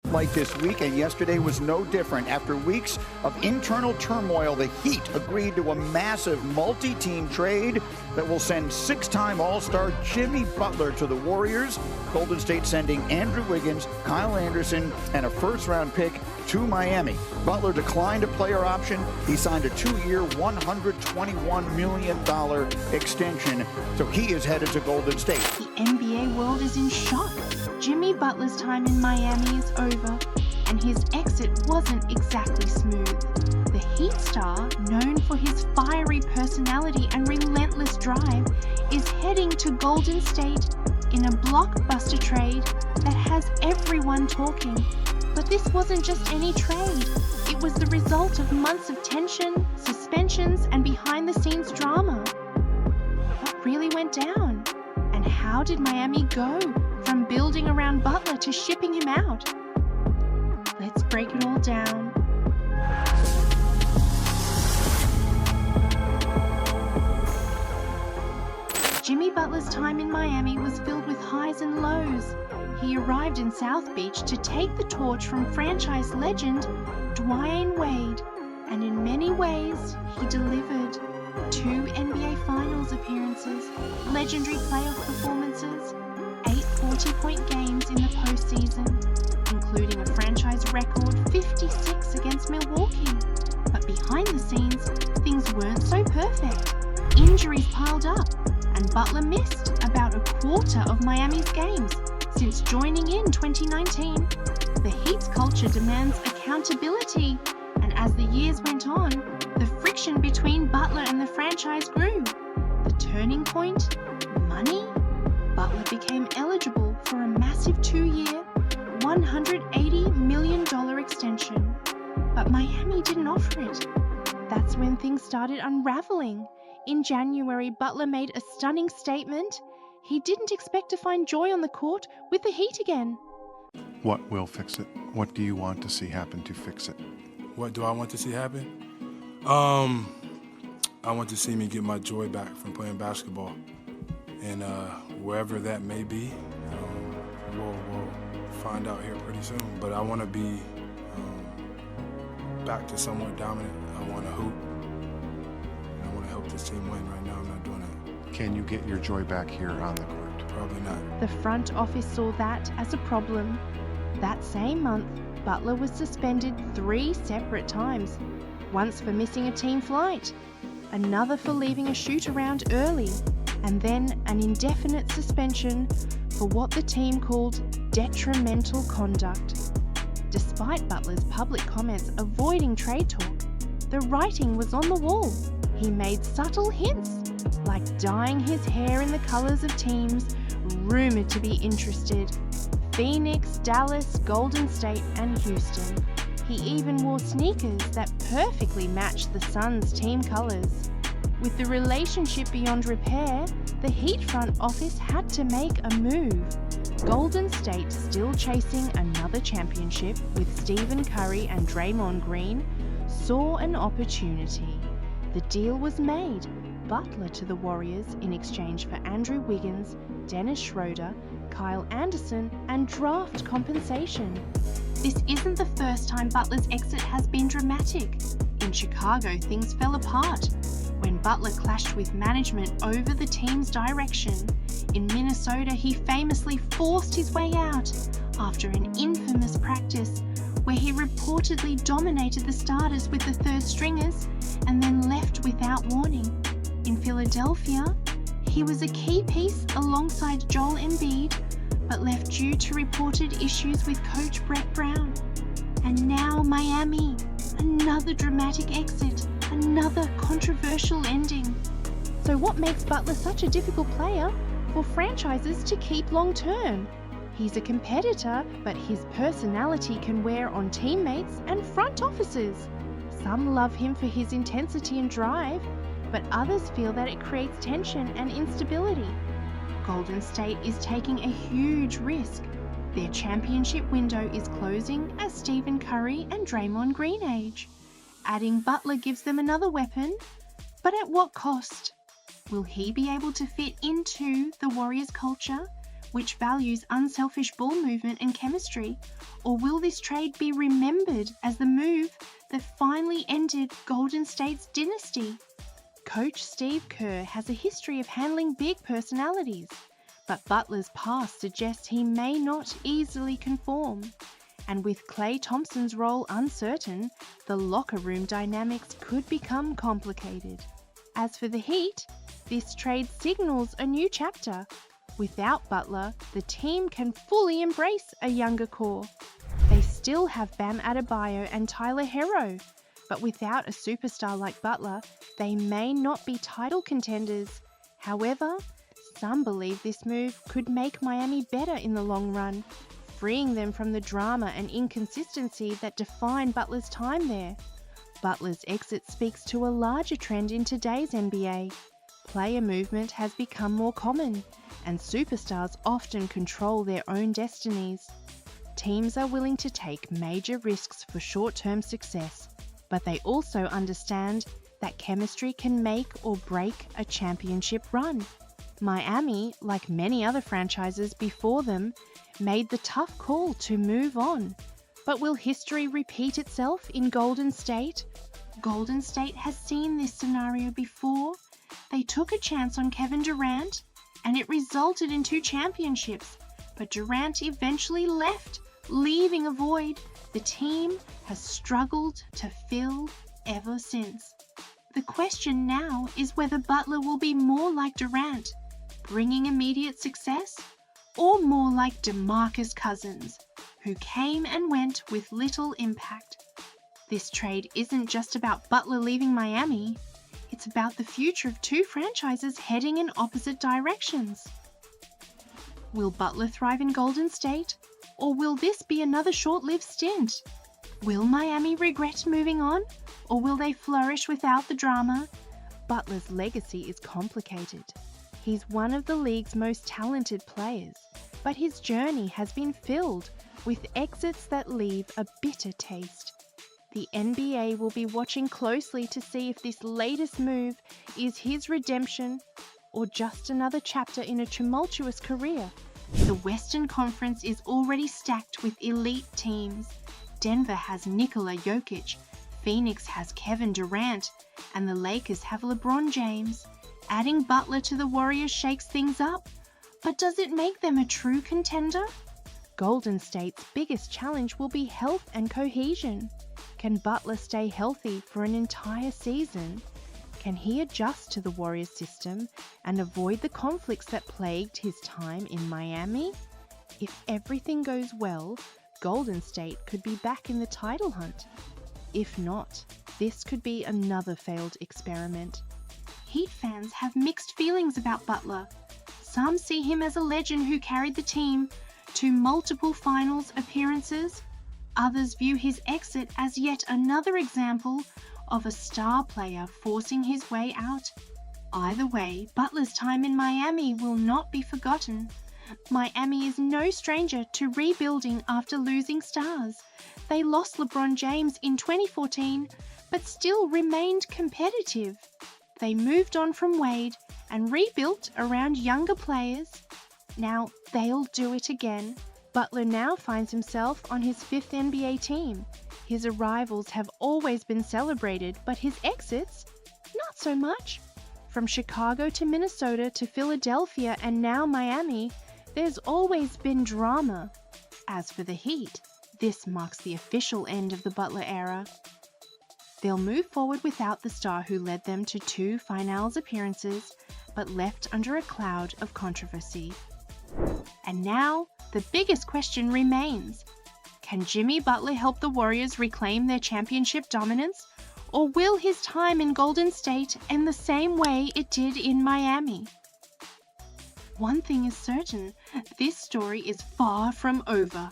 spotlight this week, and yesterday was no different. After weeks of internal turmoil, the Heat agreed to a massive multi-team trade that will send six-time All-Star Jimmy Butler to the Warriors. Golden State sending Andrew Wiggins, Kyle Anderson, and a first-round pick to Miami. Butler declined a player option. He signed a 2-year, $121 million extension, so he is headed to Golden State. The NBA world is in shock. Jimmy Butler's time in Miami is over, and his exit wasn't exactly smooth. The Heat star, known for his fiery personality and relentless drive, is heading to Golden State in a blockbuster trade that has everyone talking. But this wasn't just any trade. It was the result of months of tension, suspensions, and behind-the-scenes drama. What really went down? And how did Miami go from building around Butler to shipping him out? Let's break it all down. Jimmy Butler's time in Miami was filled with highs and lows. He arrived in South Beach to take the torch from franchise legend Dwyane Wade, and in many ways, he delivered. 2 NBA Finals appearances, legendary playoff performances, 8 40-point games in the postseason, including a franchise record 56 against Milwaukee. But behind the scenes, things weren't so perfect. Injuries piled up, and Butler missed about a quarter of Miami's games since joining in 2019. The Heat's culture demands accountability, and as the years went on, the friction between Butler and the franchise grew. The turning point? Money? Butler became eligible for a massive 2-year, $180 million extension. But Miami didn't offer it. That's when things started unraveling. In January, Butler made a stunning statement. He didn't expect to find joy on the court with the Heat again. What will fix it? What do you want to see happen to fix it? What do I want to see happen? I want to see me get my joy back from playing basketball. And wherever that may be, we'll find out here pretty soon. But I want to be back to somewhat dominant. I want to hoop. And I want to help this team win. Right now, I'm not doing it. Can you get your joy back here on the court? Probably not. The front office saw that as a problem. That same month, Butler was suspended 3 separate times. Once for missing a team flight, another for leaving a shoot-around early, and then an indefinite suspension for what the team called detrimental conduct. Despite Butler's public comments avoiding trade talk, the writing was on the wall. He made subtle hints, like dyeing his hair in the colors of teams rumored to be interested: Phoenix, Dallas, Golden State, and Houston. He even wore sneakers that perfectly matched the Suns' team colors. With the relationship beyond repair, the Heat front office had to make a move. Golden State, still chasing another championship with Stephen Curry and Draymond Green, saw an opportunity. The deal was made: Butler to the Warriors in exchange for Andrew Wiggins, Dennis Schroeder, Kyle Anderson, and draft compensation. This isn't the first time Butler's exit has been dramatic. In Chicago, things fell apart when Butler clashed with management over the team's direction. In Minnesota, he famously forced his way out after an infamous practice where he reportedly dominated the starters with the third stringers and then left without warning. In Philadelphia, he was a key piece alongside Joel Embiid, but left due to reported issues with coach Brett Brown. And now Miami, another dramatic exit, another controversial ending. So what makes Butler such a difficult player for franchises to keep long term? He's a competitor, but his personality can wear on teammates and front offices. Some love him for his intensity and drive, but others feel that it creates tension and instability. Golden State is taking a huge risk. Their championship window is closing as Stephen Curry and Draymond Green age. Adding Butler gives them another weapon, but at what cost? Will he be able to fit into the Warriors culture which values unselfish ball movement and chemistry? Or will this trade be remembered as the move that finally ended Golden State's dynasty? Coach Steve Kerr has a history of handling big personalities, but Butler's past suggests he may not easily conform. And with Klay Thompson's role uncertain, the locker room dynamics could become complicated. As for the Heat, this trade signals a new chapter. Without Butler, the team can fully embrace a younger core. They still have Bam Adebayo and Tyler Hero, but without a superstar like Butler, they may not be title contenders. However, some believe this move could make Miami better in the long run, freeing them from the drama and inconsistency that define Butler's time there. Butler's exit speaks to a larger trend in today's NBA. Player movement has become more common, and superstars often control their own destinies. Teams are willing to take major risks for short-term success, but they also understand that chemistry can make or break a championship run. Miami, like many other franchises before them, made the tough call to move on. But will history repeat itself in Golden State? Golden State has seen this scenario before. They took a chance on Kevin Durant, and it resulted in 2 championships. But Durant eventually left, leaving a void the team has struggled to fill ever since. The question now is whether Butler will be more like Durant, bringing immediate success, or more like DeMarcus Cousins, who came and went with little impact. This trade isn't just about Butler leaving Miami, it's about the future of 2 franchises heading in opposite directions. Will Butler thrive in Golden State, or will this be another short-lived stint? Will Miami regret moving on, or will they flourish without the drama? Butler's legacy is complicated. He's one of the league's most talented players, but his journey has been filled with exits that leave a bitter taste. The NBA will be watching closely to see if this latest move is his redemption or just another chapter in a tumultuous career. The Western Conference is already stacked with elite teams. Denver has Nikola Jokic, Phoenix has Kevin Durant, and the Lakers have LeBron James. Adding Butler to the Warriors shakes things up, but does it make them a true contender? Golden State's biggest challenge will be health and cohesion. Can Butler stay healthy for an entire season? Can he adjust to the Warriors system and avoid the conflicts that plagued his time in Miami? If everything goes well, Golden State could be back in the title hunt. If not, this could be another failed experiment. Heat fans have mixed feelings about Butler. Some see him as a legend who carried the team to multiple finals appearances. Others view his exit as yet another example of a star player forcing his way out. Either way, Butler's time in Miami will not be forgotten. Miami is no stranger to rebuilding after losing stars. They lost LeBron James in 2014, but still remained competitive. They moved on from Wade and rebuilt around younger players. Now they'll do it again. Butler now finds himself on his 5th NBA team. His arrivals have always been celebrated, but his exits, not so much. From Chicago to Minnesota to Philadelphia and now Miami, there's always been drama. As for the Heat, this marks the official end of the Butler era. They'll move forward without the star who led them to 2 finals appearances, but left under a cloud of controversy. And now, the biggest question remains. Can Jimmy Butler help the Warriors reclaim their championship dominance, or will his time in Golden State end the same way it did in Miami? One thing is certain, this story is far from over.